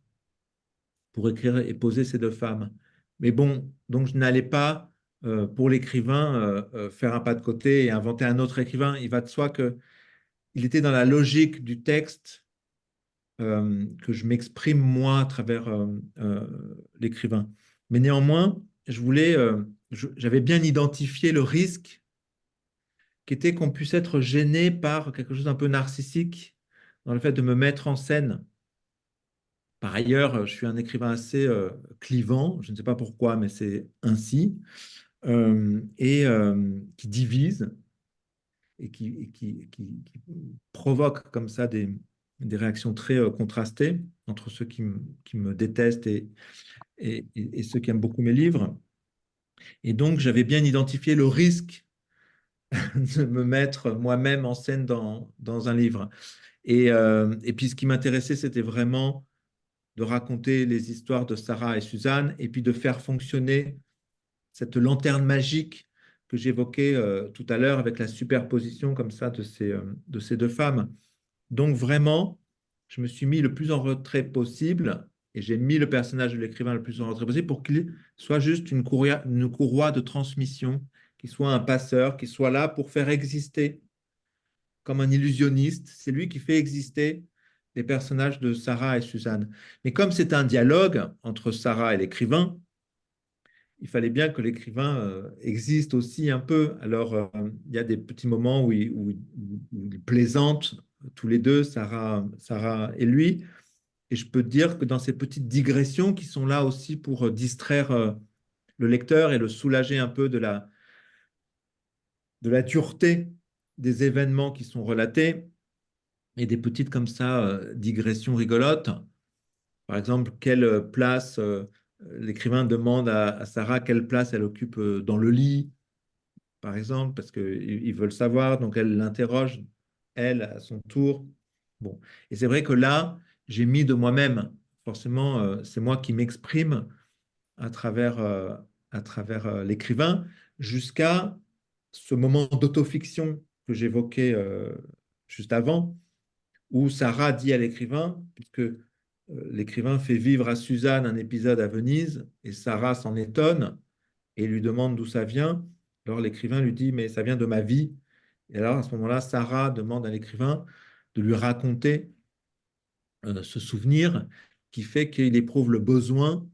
pour écrire et poser ces deux femmes. Mais bon, donc je n'allais pas, pour l'écrivain, faire un pas de côté et inventer un autre écrivain. Il va de soi qu'il était dans la logique du texte que je m'exprime moi à travers l'écrivain. Mais néanmoins, j'avais bien identifié le risque qui était qu'on puisse être gêné par quelque chose d'un peu narcissique dans le fait de me mettre en scène. Par ailleurs, je suis un écrivain assez clivant, je ne sais pas pourquoi, mais c'est ainsi, et qui divise et qui provoque comme ça des réactions très contrastées entre ceux qui me détestent et ceux qui aiment beaucoup mes livres. Et donc, j'avais bien identifié le risque de me mettre moi-même en scène dans un livre. Et puis, ce qui m'intéressait, c'était vraiment de raconter les histoires de Sarah et Suzanne, et puis de faire fonctionner cette lanterne magique que j'évoquais tout à l'heure avec la superposition comme ça de ces deux femmes. Donc vraiment, je me suis mis le plus en retrait possible et j'ai mis le personnage de l'écrivain le plus en retrait possible pour qu'il soit juste une courroie de transmission, qu'il soit un passeur, qu'il soit là pour faire exister comme un illusionniste. C'est lui qui fait exister les personnages de Sarah et Suzanne. Mais comme c'est un dialogue entre Sarah et l'écrivain, il fallait bien que l'écrivain existe aussi un peu. Alors, il y a des petits moments où ils plaisantent tous les deux, Sarah et lui. Et je peux te dire que dans ces petites digressions qui sont là aussi pour distraire le lecteur et le soulager un peu de la dureté des événements qui sont relatés, et des petites comme ça digressions rigolotes. Par exemple, quelle place l'écrivain demande à Sarah quelle place elle occupe dans le lit, par exemple, parce qu'ils veulent savoir, donc elle l'interroge, elle, à son tour. Bon. Et c'est vrai que là, j'ai mis de moi-même. Forcément, c'est moi qui m'exprime à travers, l'écrivain, jusqu'à ce moment d'autofiction que j'évoquais juste avant, où Sarah dit à l'écrivain, puisque l'écrivain fait vivre à Suzanne un épisode à Venise, et Sarah s'en étonne et lui demande d'où ça vient. Alors l'écrivain lui dit, mais ça vient de ma vie. Et alors à ce moment-là, Sarah demande à l'écrivain de lui raconter ce souvenir qui fait qu'il éprouve le besoin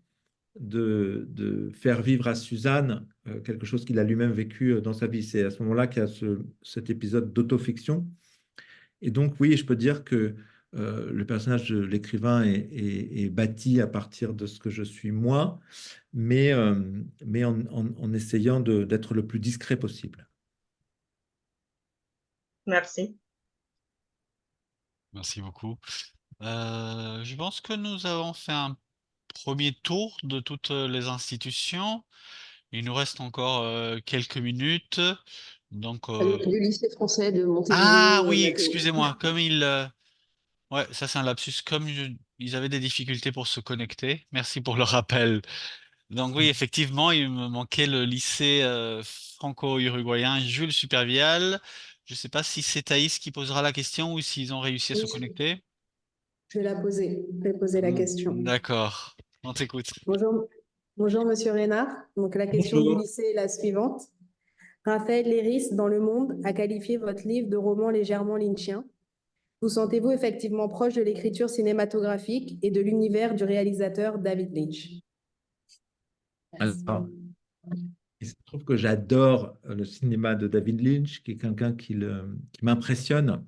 de faire vivre à Suzanne quelque chose qu'il a lui-même vécu dans sa vie. C'est à ce moment-là qu'il y a cet épisode d'autofiction. Et donc, oui, je peux dire que le personnage de l'écrivain est bâti à partir de ce que je suis moi, mais en essayant d'être le plus discret possible. Merci. Merci beaucoup. Je pense que nous avons fait un premier tour de toutes les institutions. Il nous reste encore quelques minutes. Donc, Du lycée français de ah Montevideo, oui, Mathéo. excusez-moi, comme ouais, ça c'est un lapsus, comme ils avaient des difficultés pour se connecter. Merci pour le rappel. Donc oui, effectivement, il me manquait le lycée franco-uruguayen Jules Supervielle. Je ne sais pas si c'est Thaïs qui posera la question ou s'ils ont réussi à se Oui, connecter. je vais la poser. Je vais poser la question. D'accord, on t'écoute. Bonjour, bonjour Monsieur Reynard. Donc la question du Bonjour. lycée est la suivante. Raphaël Léris, dans Le Monde, a qualifié votre livre de roman légèrement lynchien. Vous sentez-vous effectivement proche de l'écriture cinématographique et de l'univers du réalisateur David Lynch? Alors, il se trouve que j'adore le cinéma de David Lynch, qui est quelqu'un qui m'impressionne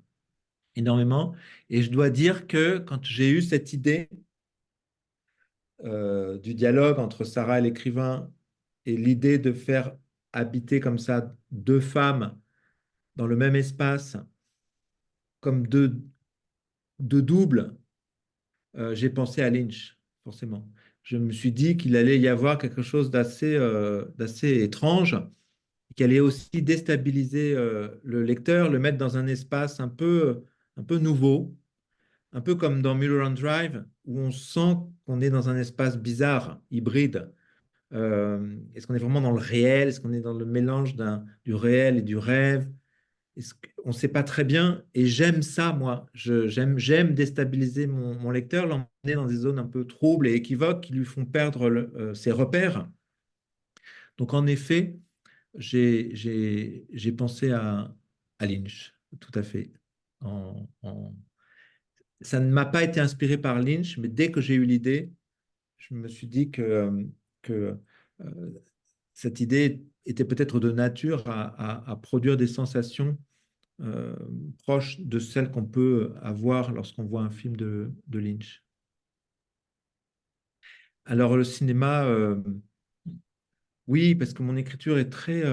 énormément. Et je dois dire que quand j'ai eu cette idée du dialogue entre Sarah et l'écrivain et l'idée de faire habiter comme ça deux femmes dans le même espace, comme deux doubles, j'ai pensé à Lynch, forcément. Je me suis dit qu'il allait y avoir quelque chose d'assez étrange, qui allait aussi déstabiliser le lecteur, le mettre dans un espace un peu nouveau, un peu comme dans Mulholland Drive, où on sent qu'on est dans un espace bizarre, hybride. Est-ce qu'on est vraiment dans le réel? Est-ce qu'on est dans le mélange du réel et du rêve? On ne sait pas très bien. Et j'aime ça, moi. J'aime déstabiliser mon lecteur, l'emmener dans des zones un peu troubles et équivoques qui lui font perdre ses repères. Donc, en effet, j'ai pensé à Lynch, tout à fait. Ça ne m'a pas été inspiré par Lynch, mais dès que j'ai eu l'idée, je me suis dit que cette idée était peut-être de nature à produire des sensations euh, proches de celles qu'on peut avoir lorsqu'on voit un film de Lynch. Alors le cinéma, oui, parce que mon écriture est très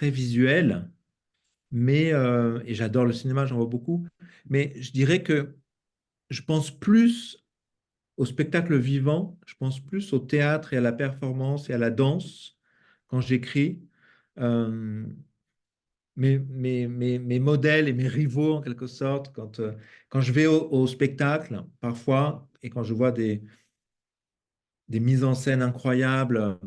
visuelle, mais, et j'adore le cinéma, j'en vois beaucoup, mais je dirais que je pense plus au spectacle vivant, je pense plus au théâtre et à la performance et à la danse quand j'écris. Euh, mes modèles et mes rivaux, en quelque sorte, quand je vais au spectacle, parfois, et quand je vois des mises en scène incroyables,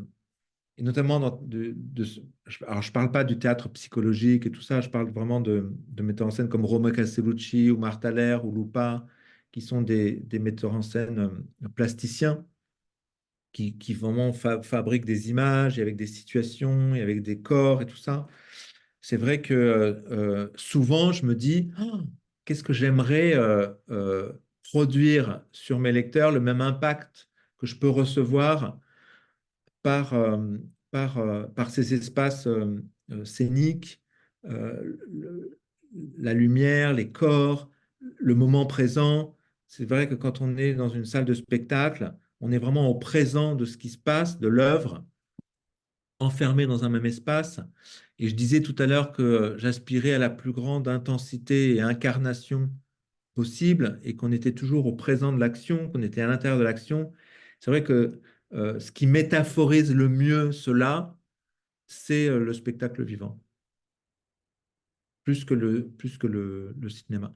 et notamment alors je ne parle pas du théâtre psychologique et tout ça, je parle vraiment de metteurs en scène comme Roma Castellucci ou Martha Lehr ou Lupa, qui sont des metteurs en scène plasticiens qui vraiment fabriquent des images et avec des situations et avec des corps et tout ça. C'est vrai que souvent, je me dis, ah, qu'est-ce que j'aimerais produire sur mes lecteurs, le même impact que je peux recevoir par, par ces espaces scéniques, la lumière, les corps, le moment présent. C'est vrai que quand on est dans une salle de spectacle, on est vraiment au présent de ce qui se passe, de l'œuvre, enfermé dans un même espace. Et je disais tout à l'heure que j'aspirais à la plus grande intensité et incarnation possible et qu'on était toujours au présent de l'action, qu'on était à l'intérieur de l'action. C'est vrai que ce qui métaphorise le mieux cela, c'est le spectacle vivant, plus que le cinéma.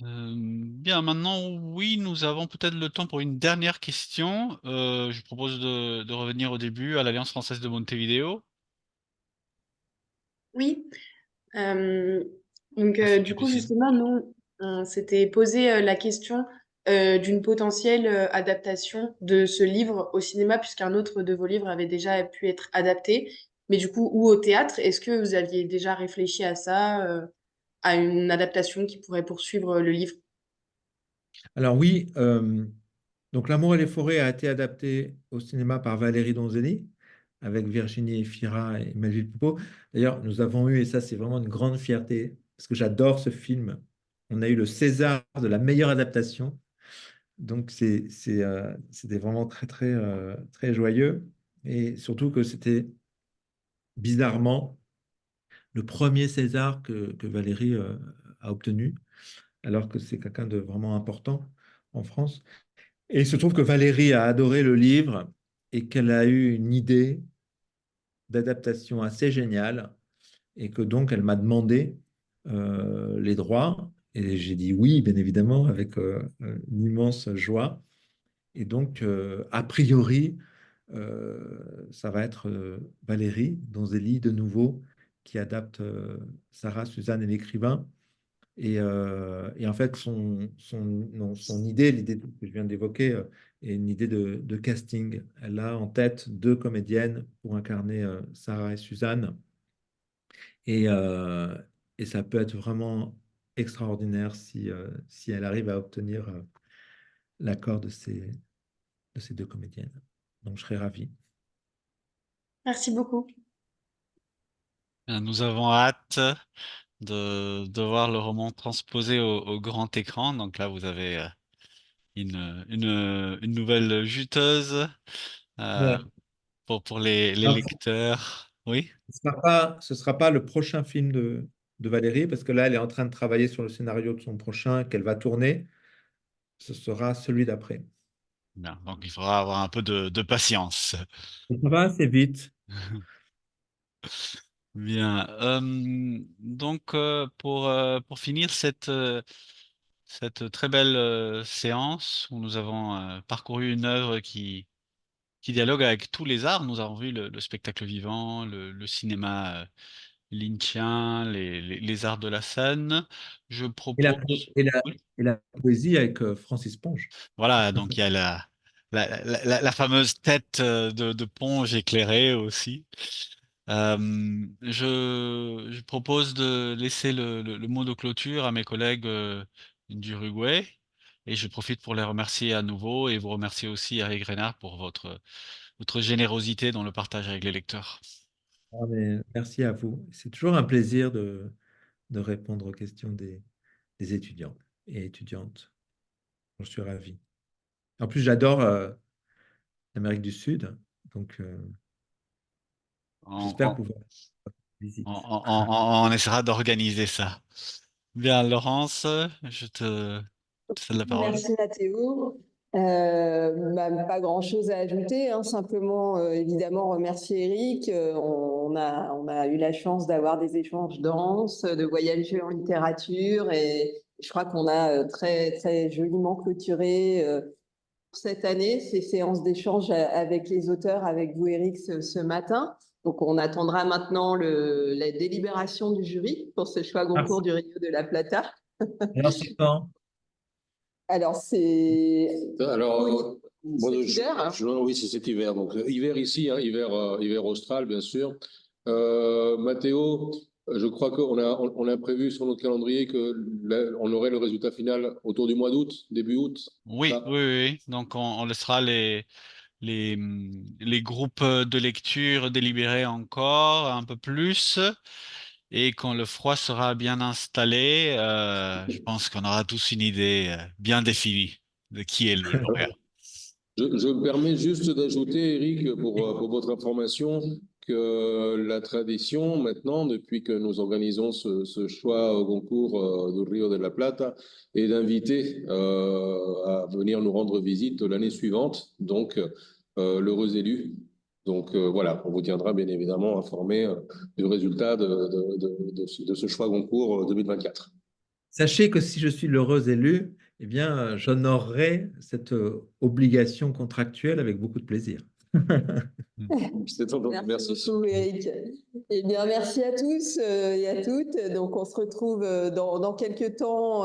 Bien, maintenant, oui, nous avons peut-être le temps pour une dernière question. Je propose de revenir au début à l'Alliance française de Montevideo. Oui. Donc, Si tu du coup, décides. justement, nous, on s'était posé la question d'une potentielle adaptation de ce livre au cinéma, puisqu'un autre de vos livres avait déjà pu être adapté. Mais du coup, ou au théâtre, est-ce que vous aviez déjà réfléchi à ça à une adaptation qui pourrait poursuivre le livre? Alors oui, donc L'amour et les forêts a été adapté au cinéma par Valérie Donzelli, avec Virginie Efira et Melville Poupeau. D'ailleurs, nous avons eu, et ça c'est vraiment une grande fierté, parce que j'adore ce film, on a eu le César de la meilleure adaptation. Donc c'était vraiment très, très, très joyeux. Et surtout que c'était bizarrement le premier César que Valérie a obtenu, alors que c'est quelqu'un de vraiment important en France. Et il se trouve que Valérie a adoré le livre et qu'elle a eu une idée d'adaptation assez géniale et que donc elle m'a demandé les droits et j'ai dit oui, bien évidemment, avec une immense joie. Et donc, a priori, ça va être Valérie Donzelli de nouveau qui adapte Sarah, Suzanne et l'écrivain. Et en fait, son idée, l'idée que je viens d'évoquer, est une idée de casting. Elle a en tête 2 comédiennes pour incarner Sarah et Suzanne. Et, euh, et ça peut être vraiment extraordinaire si elle arrive à obtenir l'accord de ces 2 comédiennes. Donc, je serais ravi. Merci beaucoup. Nous avons hâte de voir le roman transposé au grand écran. Donc là, vous avez une nouvelle juteuse Ouais. pour les Alors, lecteurs. Oui, ce sera pas le prochain film de Valérie, parce que là, elle est en train de travailler sur le scénario de son prochain qu'elle va tourner. Ce sera celui d'après. bien. Donc il faudra avoir un peu de patience. Ça va assez vite. Bien. Donc pour finir cette très belle séance où nous avons parcouru une œuvre qui dialogue avec tous les arts. Nous avons vu le spectacle vivant, le cinéma lynchien, les arts de la scène. Je Et la, propose. et la, Oui. et la poésie avec Francis Ponge. Voilà, donc il y a la fameuse tête de Ponge éclairée aussi. Je propose de laisser le mot de clôture à mes collègues d'Uruguay et je profite pour les remercier à nouveau et vous remercier aussi, Eric Renard, pour votre générosité dans le partage avec les lecteurs. Ah, mais merci à vous. C'est toujours un plaisir de répondre aux questions des étudiants et étudiantes. Je suis ravi. En plus, j'adore l'Amérique du Sud, donc On, j'espère on- pouvoir visiter. on essaiera d'organiser ça. Bien, Laurence, je te cède la parole. Merci Mathéo. Pas grand-chose à ajouter, hein, simplement évidemment remercier Eric. On a eu la chance d'avoir des échanges denses, de voyager en littérature et je crois qu'on a très, très joliment clôturé cette année ces séances d'échange avec les auteurs, avec vous Eric ce matin. Donc on attendra maintenant la délibération du jury pour ce choix Merci. Goncourt du Rio de la Plata. Alors, c'est quand? Alors, c'est Alors, moi, cet hiver. oui, c'est cet hiver. Donc, hiver ici, hein, hiver austral, bien sûr. Mathéo, je crois on a prévu sur notre calendrier on aurait le résultat final autour du mois d'août, début août. Oui, Ça. oui, oui. Donc on laissera les groupes de lecture délibérer encore un peu plus. Et quand le froid sera bien installé, je pense qu'on aura tous une idée bien définie de qui est le lauréat. Je me permets juste d'ajouter, Eric, pour votre information, que la tradition maintenant, depuis que nous organisons ce choix au concours du Rio de la Plata, est d'inviter à venir nous rendre visite l'année suivante, donc l'heureux élu. Donc voilà, on vous tiendra bien évidemment informé du résultat de ce choix concours 2024. Sachez que si je suis l'heureux élu, eh bien, j'honorerai cette obligation contractuelle avec beaucoup de plaisir. Merci beaucoup, Eric. Eh bien, merci à tous et à toutes. Donc, on se retrouve dans quelques temps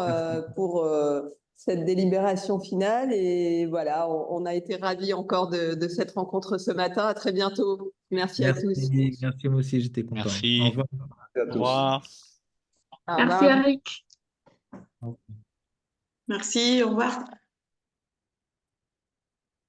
pour cette délibération finale. Et voilà, on a été ravis encore de cette rencontre ce matin. À très bientôt. Merci à tous. Merci, moi aussi, j'étais content. Merci. Au revoir. à Au tous. revoir. Au Merci revoir. Eric. Merci, au revoir.